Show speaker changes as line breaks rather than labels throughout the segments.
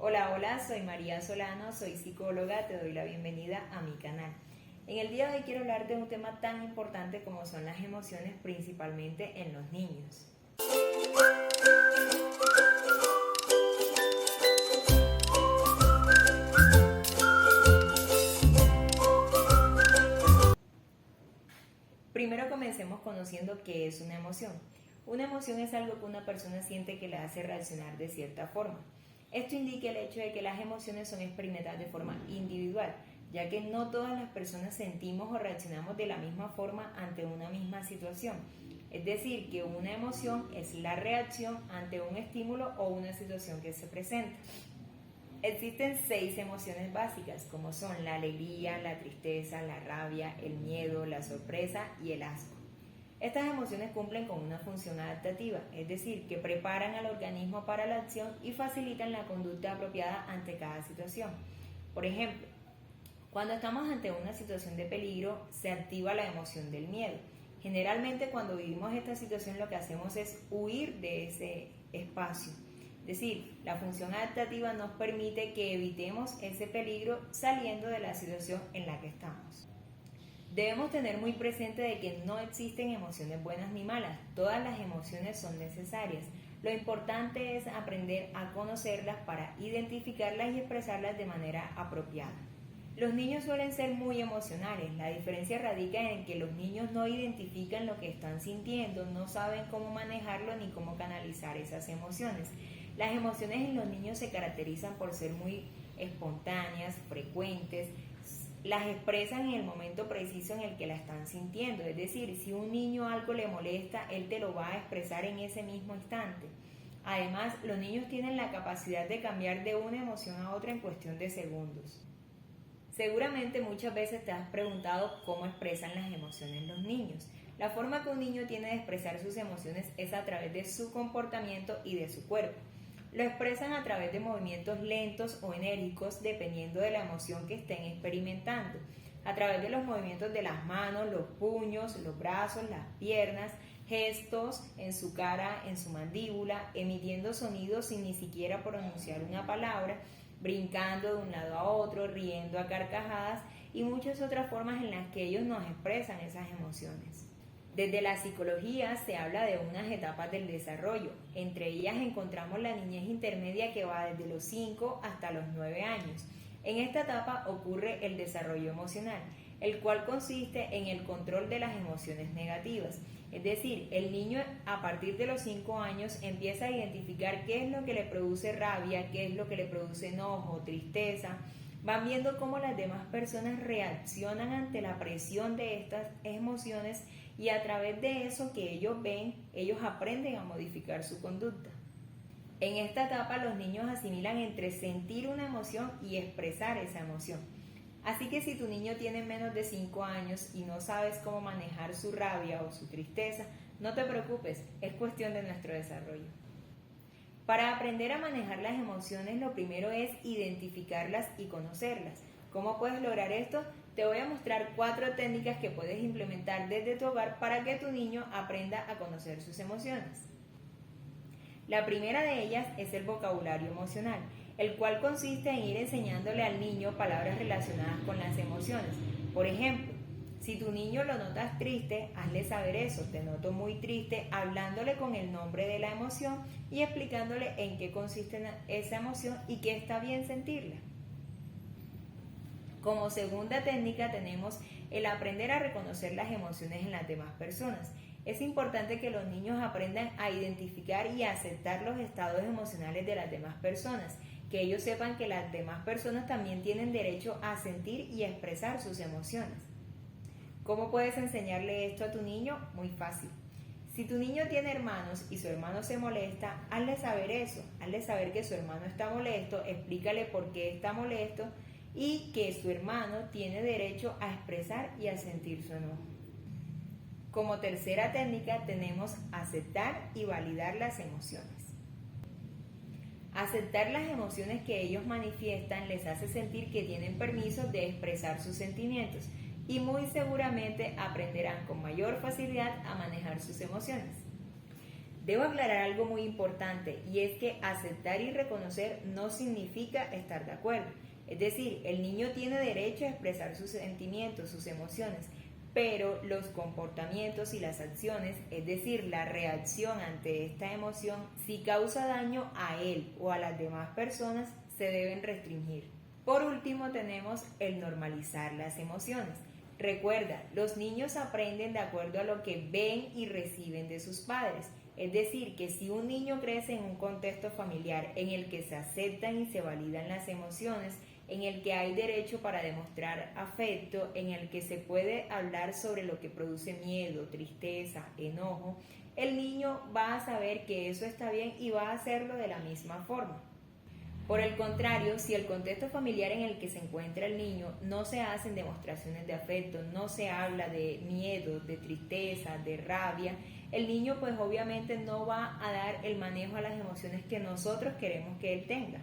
Hola, hola, soy María Solano, soy psicóloga, te doy la bienvenida a mi canal. En el día de hoy quiero hablar de un tema tan importante como son las emociones, principalmente en los niños. Primero comencemos conociendo qué es una emoción. Una emoción es algo que una persona siente que la hace reaccionar de cierta forma. Esto indica el hecho de que las emociones son experimentadas de forma individual, ya que no todas las personas sentimos o reaccionamos de la misma forma ante una misma situación. Es decir, que una emoción es la reacción ante un estímulo o una situación que se presenta. Existen 6 emociones básicas, como son la alegría, la tristeza, la rabia, el miedo, la sorpresa y el asco. Estas emociones cumplen con una función adaptativa, es decir, que preparan al organismo para la acción y facilitan la conducta apropiada ante cada situación. Por ejemplo, cuando estamos ante una situación de peligro, se activa la emoción del miedo. Generalmente cuando vivimos esta situación lo que hacemos es huir de ese espacio. Es decir, la función adaptativa nos permite que evitemos ese peligro saliendo de la situación en la que estamos. Debemos tener muy presente de que no existen emociones buenas ni malas, todas las emociones son necesarias. Lo importante es aprender a conocerlas para identificarlas y expresarlas de manera apropiada. Los niños suelen ser muy emocionales, la diferencia radica en que los niños no identifican lo que están sintiendo, no saben cómo manejarlo ni cómo canalizar esas emociones. Las emociones en los niños se caracterizan por ser muy espontáneas, frecuentes, las expresan en el momento preciso en el que la están sintiendo, es decir, si un niño algo le molesta, él te lo va a expresar en ese mismo instante. Además, los niños tienen la capacidad de cambiar de una emoción a otra en cuestión de segundos. Seguramente muchas veces te has preguntado cómo expresan las emociones los niños. La forma que un niño tiene de expresar sus emociones es a través de su comportamiento y de su cuerpo. Lo expresan a través de movimientos lentos o enérgicos dependiendo de la emoción que estén experimentando, a través de los movimientos de las manos, los puños, los brazos, las piernas, gestos en su cara, en su mandíbula, emitiendo sonidos sin ni siquiera pronunciar una palabra, brincando de un lado a otro, riendo a carcajadas y muchas otras formas en las que ellos nos expresan esas emociones. Desde la psicología se habla de unas etapas del desarrollo. Entre ellas encontramos la niñez intermedia que va desde los 5 hasta los 9 años. En esta etapa ocurre el desarrollo emocional, el cual consiste en el control de las emociones negativas. Es decir, el niño a partir de los 5 años empieza a identificar qué es lo que le produce rabia, qué es lo que le produce enojo, tristeza. Van viendo cómo las demás personas reaccionan ante la presión de estas emociones y a través de eso que ellos ven, ellos aprenden a modificar su conducta. En esta etapa los niños asimilan entre sentir una emoción y expresar esa emoción. Así que si tu niño tiene menos de 5 años y no sabes cómo manejar su rabia o su tristeza, no te preocupes, es cuestión de nuestro desarrollo. Para aprender a manejar las emociones, lo primero es identificarlas y conocerlas. ¿Cómo puedes lograr esto? Te voy a mostrar 4 técnicas que puedes implementar desde tu hogar para que tu niño aprenda a conocer sus emociones. La primera de ellas es el vocabulario emocional, el cual consiste en ir enseñándole al niño palabras relacionadas con las emociones. Por ejemplo, si tu niño lo notas triste, hazle saber eso, te noto muy triste, hablándole con el nombre de la emoción y explicándole en qué consiste esa emoción y que está bien sentirla. Como segunda técnica tenemos el aprender a reconocer las emociones en las demás personas. Es importante que los niños aprendan a identificar y a aceptar los estados emocionales de las demás personas, que ellos sepan que las demás personas también tienen derecho a sentir y a expresar sus emociones. ¿Cómo puedes enseñarle esto a tu niño? Muy fácil. Si tu niño tiene hermanos y su hermano se molesta, hazle saber eso, hazle saber que su hermano está molesto, explícale por qué está molesto y que su hermano tiene derecho a expresar y a sentir su enojo. Como tercera técnica tenemos aceptar y validar las emociones. Aceptar las emociones que ellos manifiestan les hace sentir que tienen permiso de expresar sus sentimientos y muy seguramente aprenderán con mayor facilidad a manejar sus emociones. Debo aclarar algo muy importante y es que aceptar y reconocer no significa estar de acuerdo. Es decir, el niño tiene derecho a expresar sus sentimientos, sus emociones, pero los comportamientos y las acciones, es decir, la reacción ante esta emoción, si causa daño a él o a las demás personas, se deben restringir. Por último, tenemos el normalizar las emociones. Recuerda, los niños aprenden de acuerdo a lo que ven y reciben de sus padres. Es decir, que si un niño crece en un contexto familiar en el que se aceptan y se validan las emociones, en el que hay derecho para demostrar afecto, en el que se puede hablar sobre lo que produce miedo, tristeza, enojo, el niño va a saber que eso está bien y va a hacerlo de la misma forma. Por el contrario, si el contexto familiar en el que se encuentra el niño no se hacen demostraciones de afecto, no se habla de miedo, de tristeza, de rabia, el niño pues obviamente no va a dar el manejo a las emociones que nosotros queremos que él tenga.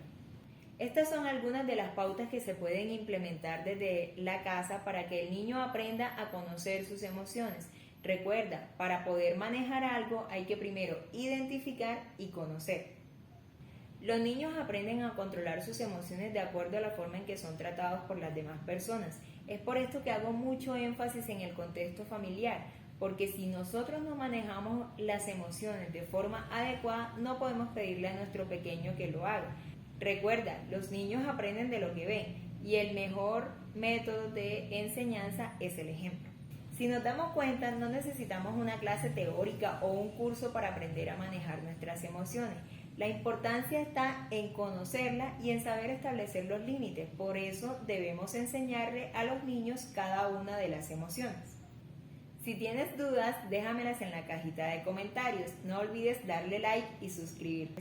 Estas son algunas de las pautas que se pueden implementar desde la casa para que el niño aprenda a conocer sus emociones. Recuerda, para poder manejar algo hay que primero identificar y conocer. Los niños aprenden a controlar sus emociones de acuerdo a la forma en que son tratados por las demás personas. Es por esto que hago mucho énfasis en el contexto familiar, porque si nosotros no manejamos las emociones de forma adecuada, no podemos pedirle a nuestro pequeño que lo haga. Recuerda, los niños aprenden de lo que ven y el mejor método de enseñanza es el ejemplo. Si nos damos cuenta, no necesitamos una clase teórica o un curso para aprender a manejar nuestras emociones. La importancia está en conocerlas y en saber establecer los límites. Por eso debemos enseñarle a los niños cada una de las emociones. Si tienes dudas, déjamelas en la cajita de comentarios. No olvides darle like y suscribirte.